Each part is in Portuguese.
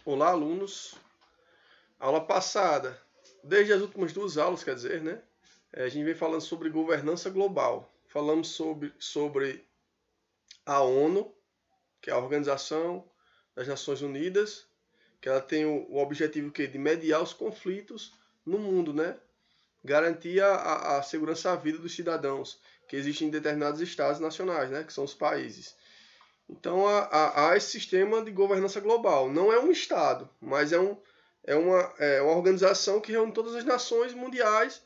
Olá, alunos. Aula passada, desde as últimas duas aulas, quer dizer, né? A gente vem falando sobre governança global. Falamos sobre a ONU, que é a Organização das Nações Unidas, que ela tem o objetivo de mediar os conflitos no mundo, né? Garantir a segurança à vida dos cidadãos que existem em determinados estados nacionais, né? Que são os países. Então há esse sistema de governança global. Não é um Estado, mas é uma organização que reúne todas as nações mundiais,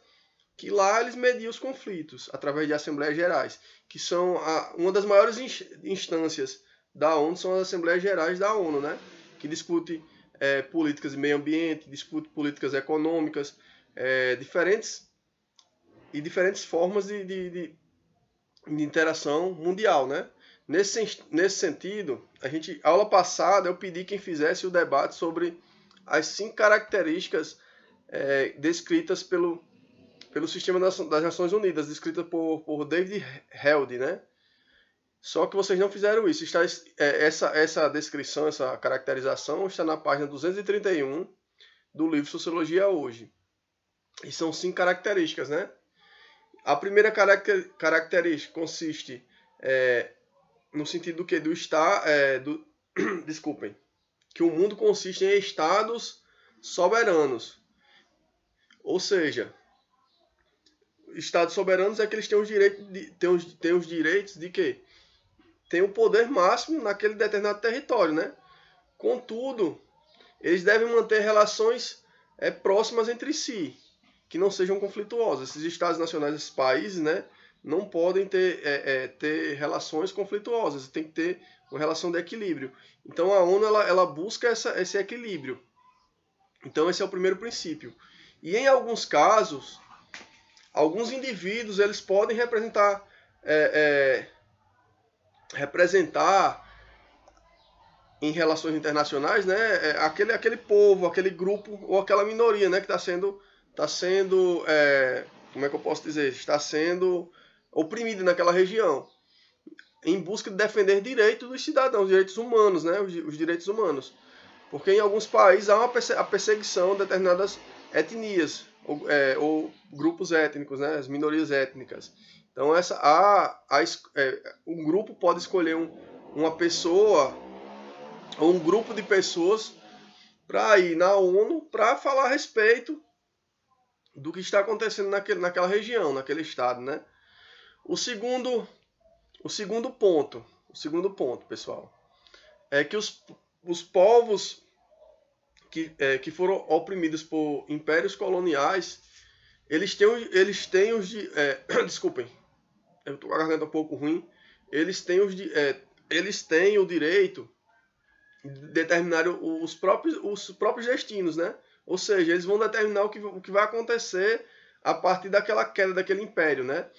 que lá eles mediam os conflitos através de Assembleias Gerais, que são uma das maiores instâncias da ONU, são as Assembleias Gerais da ONU, né? Que discute políticas de meio ambiente, discute políticas econômicas, diferentes formas de interação mundial, né? Nesse sentido, aula passada, eu pedi quem fizesse o debate sobre as 5 características descritas pelo Sistema das Nações Unidas, descrita por David Held, né? Só que vocês não fizeram isso. Essa descrição, essa caracterização está na página 231 do livro Sociologia Hoje. E são 5 características, né? A primeira característica consiste no sentido do que desculpem, que o mundo consiste em estados soberanos. Ou seja, estados soberanos é que eles têm os direitos de quê? Tem o poder máximo naquele determinado território, né? Contudo, eles devem manter relações próximas entre si, que não sejam conflituosas. Esses estados nacionais, esses países, né, não podem ter relações conflituosas, tem que ter uma relação de equilíbrio. Então a ONU ela busca esse equilíbrio. Então esse é o primeiro princípio. E em alguns casos, alguns indivíduos eles podem representar em relações internacionais, né, aquele povo, aquele grupo ou aquela minoria, né, que está sendo como é que eu posso dizer? Está sendo oprimido naquela região, em busca de defender direitos dos cidadãos, direitos humanos, né, os direitos humanos. Porque em alguns países há a perseguição de determinadas etnias ou grupos étnicos, né, as minorias étnicas. Então um grupo pode escolher uma pessoa ou um grupo de pessoas para ir na ONU para falar a respeito do que está acontecendo naquela região, naquele estado, né? O segundo ponto, pessoal, é que os povos que foram oprimidos por impérios coloniais, eles têm os desculpem, eu estou com a garganta um pouco ruim. Eles têm o direito de determinar os próprios destinos, né? Ou seja, eles vão determinar o que vai acontecer a partir daquela queda daquele império, né?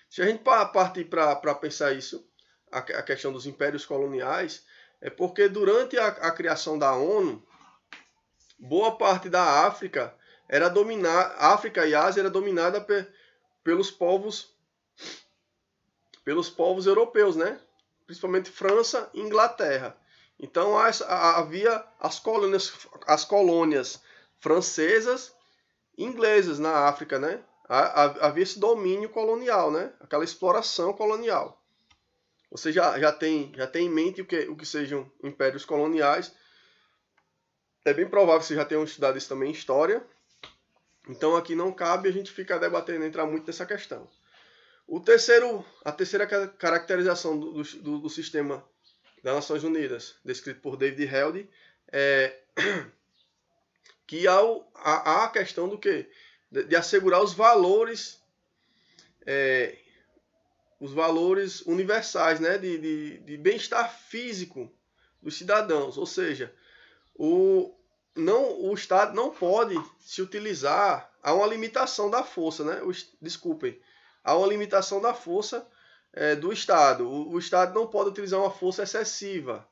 Se a gente partir para pensar isso, a questão dos impérios coloniais, é porque durante a criação da ONU, boa parte da África África e Ásia era dominada pelos povos europeus, né? Principalmente França e Inglaterra. Então havia as colônias francesas e inglesas na África, né? Havia esse domínio colonial, né? Aquela exploração colonial. Você já tem em mente o que sejam impérios coloniais. É bem provável que vocês já tenham estudado isso também em história. Então aqui não cabe a gente ficar debatendo, entrar muito nessa questão. A terceira caracterização do sistema das Nações Unidas, descrito por David Held, é que há a questão do quê? De assegurar os valores universais, né? de bem-estar físico dos cidadãos. Ou seja, o Estado não pode se utilizar, há uma limitação da força, né? Há uma limitação da força do Estado. O Estado não pode utilizar uma força excessiva,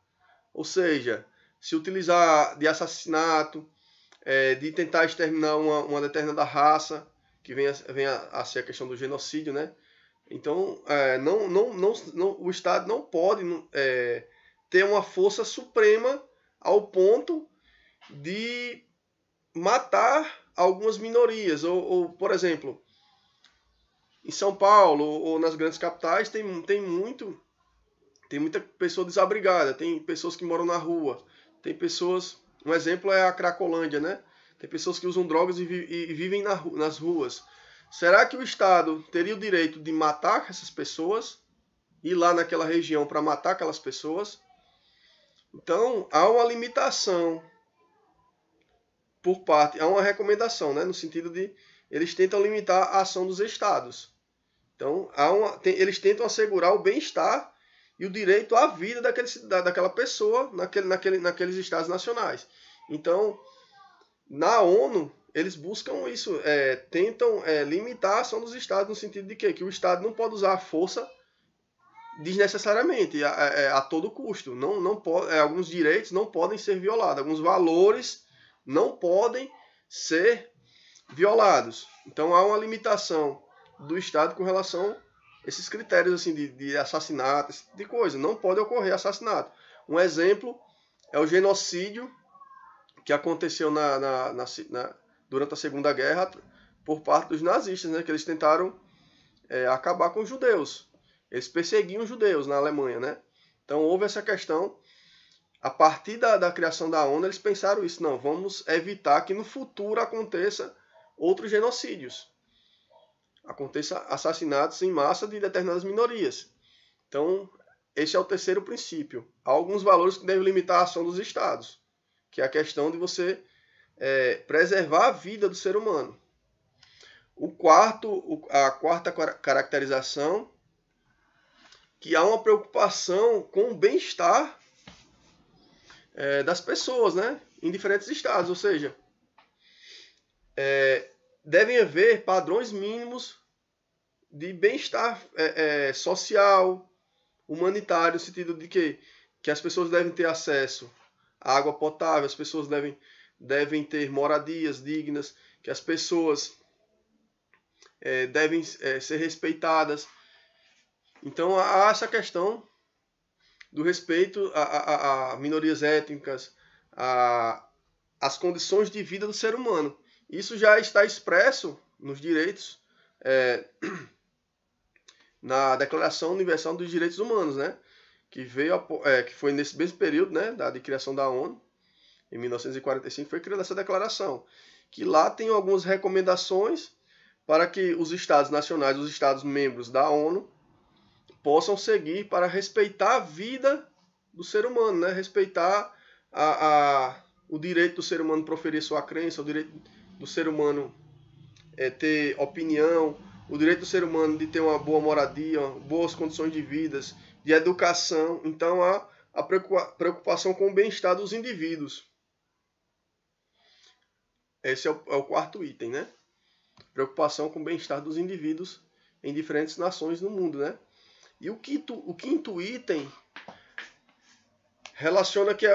ou seja, se utilizar de assassinato, de tentar exterminar uma determinada raça, que vem a ser a questão do genocídio, né? Então, o Estado não pode ter uma força suprema ao ponto de matar algumas minorias. Ou por exemplo, em São Paulo ou nas grandes capitais tem muita pessoa desabrigada, tem pessoas que moram na rua, tem pessoas... Um exemplo é a Cracolândia, né? Tem pessoas que usam drogas e vivem nas ruas. Será que o Estado teria o direito de matar essas pessoas? Ir lá naquela região para matar aquelas pessoas? Então, há uma limitação por parte... Há uma recomendação, né? No sentido de... Eles tentam limitar a ação dos Estados. Então, eles tentam assegurar o bem-estar e o direito à vida daquela pessoa naqueles estados nacionais. Então, na ONU, eles buscam isso, tentam limitar a ação dos estados no sentido de quê? Que o estado não pode usar a força desnecessariamente, a todo custo. Não pode, alguns direitos não podem ser violados, alguns valores não podem ser violados. Então, há uma limitação do Estado com relação a esses critérios assim, de assassinato, esse tipo de coisa. Não pode ocorrer assassinato. Um exemplo é o genocídio que aconteceu durante a Segunda Guerra por parte dos nazistas, né? Que eles tentaram acabar com os judeus. Eles perseguiam os judeus na Alemanha, né? Então houve essa questão. A partir da criação da ONU, eles pensaram isso. Não, vamos evitar que no futuro aconteça outros genocídios. Aconteça assassinatos em massa de determinadas minorias. Então, esse é o terceiro princípio. Há alguns valores que devem limitar a ação dos estados, que é a questão de você preservar a vida do ser humano. A quarta caracterização, que há uma preocupação com o bem-estar das pessoas, né, em diferentes estados, ou seja, devem haver padrões mínimos de bem-estar social, humanitário, no sentido de que as pessoas devem ter acesso à água potável, as pessoas devem ter moradias dignas, que as pessoas devem ser respeitadas. Então há essa questão do respeito a minorias étnicas, às condições de vida do ser humano. Isso já está expresso nos direitos, na Declaração Universal dos Direitos Humanos, né? Que foi nesse mesmo período, né, de criação da ONU, em 1945, foi criada essa declaração, que lá tem algumas recomendações para que os estados nacionais, os estados membros da ONU, possam seguir para respeitar a vida do ser humano, né? Respeitar o direito do ser humano proferir sua crença, o direito do ser humano ter opinião, o direito do ser humano de ter uma boa moradia, boas condições de vida, de educação. Então há a preocupação com o bem-estar dos indivíduos. Esse é o quarto item, né? Preocupação com o bem-estar dos indivíduos em diferentes nações no mundo, né? E o quinto item relaciona que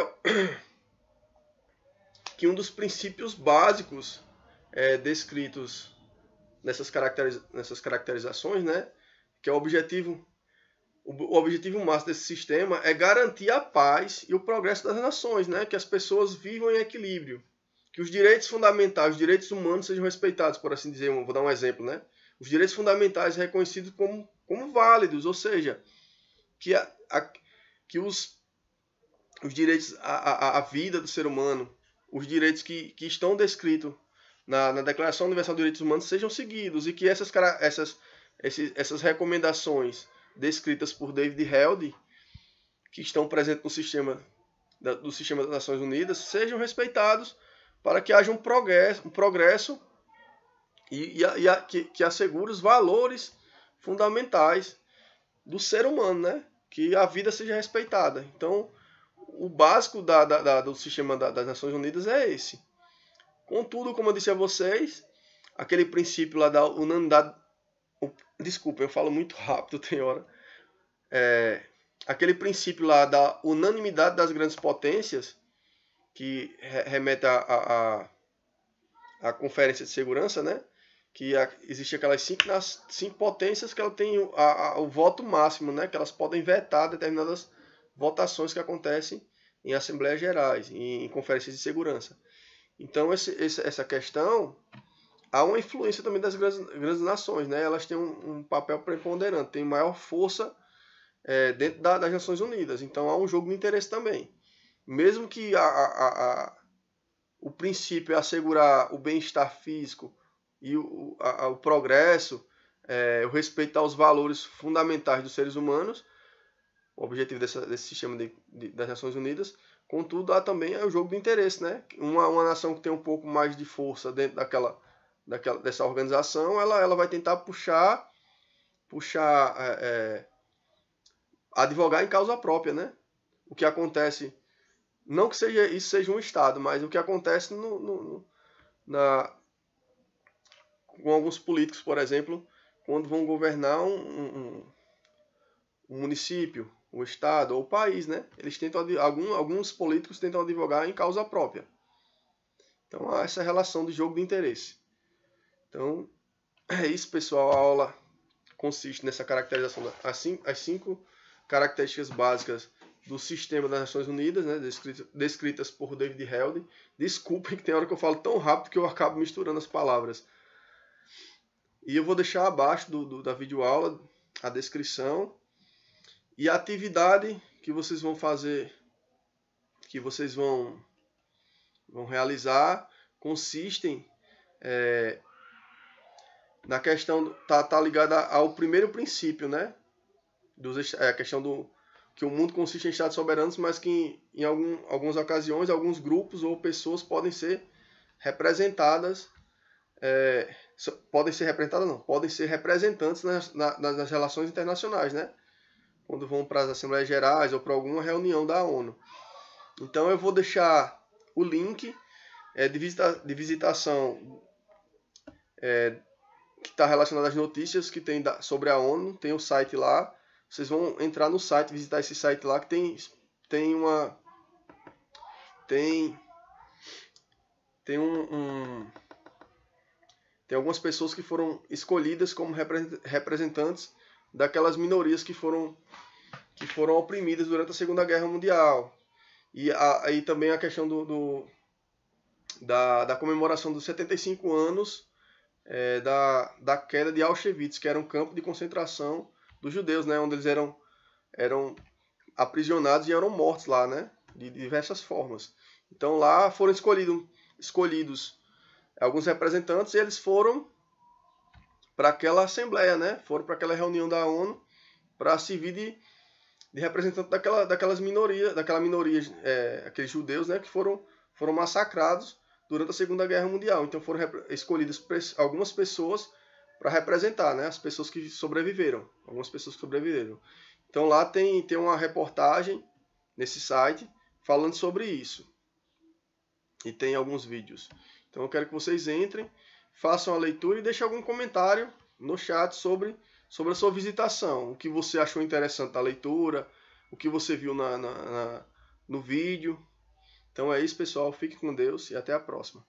um dos princípios básicos descritos nessas caracterizações, né, que é o objetivo máximo desse sistema é garantir a paz e o progresso das nações, né, que as pessoas vivam em equilíbrio, que os direitos fundamentais, os direitos humanos sejam respeitados, por assim dizer. Vou dar um exemplo, né? Os direitos fundamentais reconhecidos como válidos, ou seja, que os direitos à vida do ser humano, os direitos que estão descritos na Declaração Universal dos Direitos Humanos sejam seguidos, e que essas recomendações descritas por David Held, que estão presentes no sistema das Nações Unidas, sejam respeitados para que haja um progresso que assegure os valores fundamentais do ser humano, né? Que a vida seja respeitada. Então, o básico do sistema das Nações Unidas é esse. Contudo, como eu disse a vocês, aquele princípio lá da unanimidade... Desculpa, eu falo muito rápido, tem hora. Aquele princípio lá da unanimidade das grandes potências, que remete à Conferência de Segurança, né? Que existe aquelas cinco potências que ela tem o voto máximo, né? Que elas podem vetar determinadas votações que acontecem em Assembleias Gerais, em conferências de segurança. Então, essa questão, há uma influência também das grandes nações, né? Elas têm um papel preponderante, têm maior força dentro das Nações Unidas. Então, há um jogo de interesse também. Mesmo que o princípio é assegurar o bem-estar físico e o progresso, o respeito aos valores fundamentais dos seres humanos, o objetivo desse sistema das Nações Unidas. Contudo, há também o jogo de interesse, né? Uma nação que tem um pouco mais de força dentro dessa organização, ela vai tentar puxar advogar em causa própria, né? O que acontece, não que isso seja um Estado, mas o que acontece com alguns políticos, por exemplo, quando vão governar um município, o Estado ou o país, né? Eles tentam, alguns políticos tentam advogar em causa própria. Então há essa relação de jogo de interesse. Então é isso, pessoal. A aula consiste nessa caracterização, as 5 características básicas do sistema das Nações Unidas, né? Descritas por David Held. Desculpem que tem hora que eu falo tão rápido que eu acabo misturando as palavras. E eu vou deixar abaixo da videoaula a descrição. E a atividade que vocês vão fazer, que vocês vão realizar, consistem na questão, tá ligada ao primeiro princípio, né? A questão que o mundo consiste em estados soberanos, mas que em algumas ocasiões, alguns grupos ou pessoas podem ser representadas, podem ser representantes nas relações internacionais, né? Quando vão para as Assembleias Gerais ou para alguma reunião da ONU. Então eu vou deixar o link de visitação que está relacionado às notícias que tem sobre a ONU. Tem o site lá. Vocês vão entrar no site, visitar esse site lá, que tem algumas pessoas que foram escolhidas como representantes daquelas minorias que foram oprimidas durante a Segunda Guerra Mundial. E aí também a questão da comemoração dos 75 anos da queda de Auschwitz, que era um campo de concentração dos judeus, né, onde eles eram aprisionados e eram mortos lá, né, de diversas formas. Então lá foram escolhidos alguns representantes e eles foram para aquela assembleia, né, foram para aquela reunião da ONU para servir de representante daquela minoria, aqueles judeus, né, que foram massacrados durante a Segunda Guerra Mundial. Então foram escolhidas algumas pessoas para representar, né, as pessoas que sobreviveram, algumas pessoas que sobreviveram. Então lá tem uma reportagem nesse site falando sobre isso. E tem alguns vídeos. Então eu quero que vocês entrem, façam a leitura e deixem algum comentário no chat sobre a sua visitação, o que você achou interessante da leitura, o que você viu no vídeo. Então é isso, pessoal. Fique com Deus e até a próxima.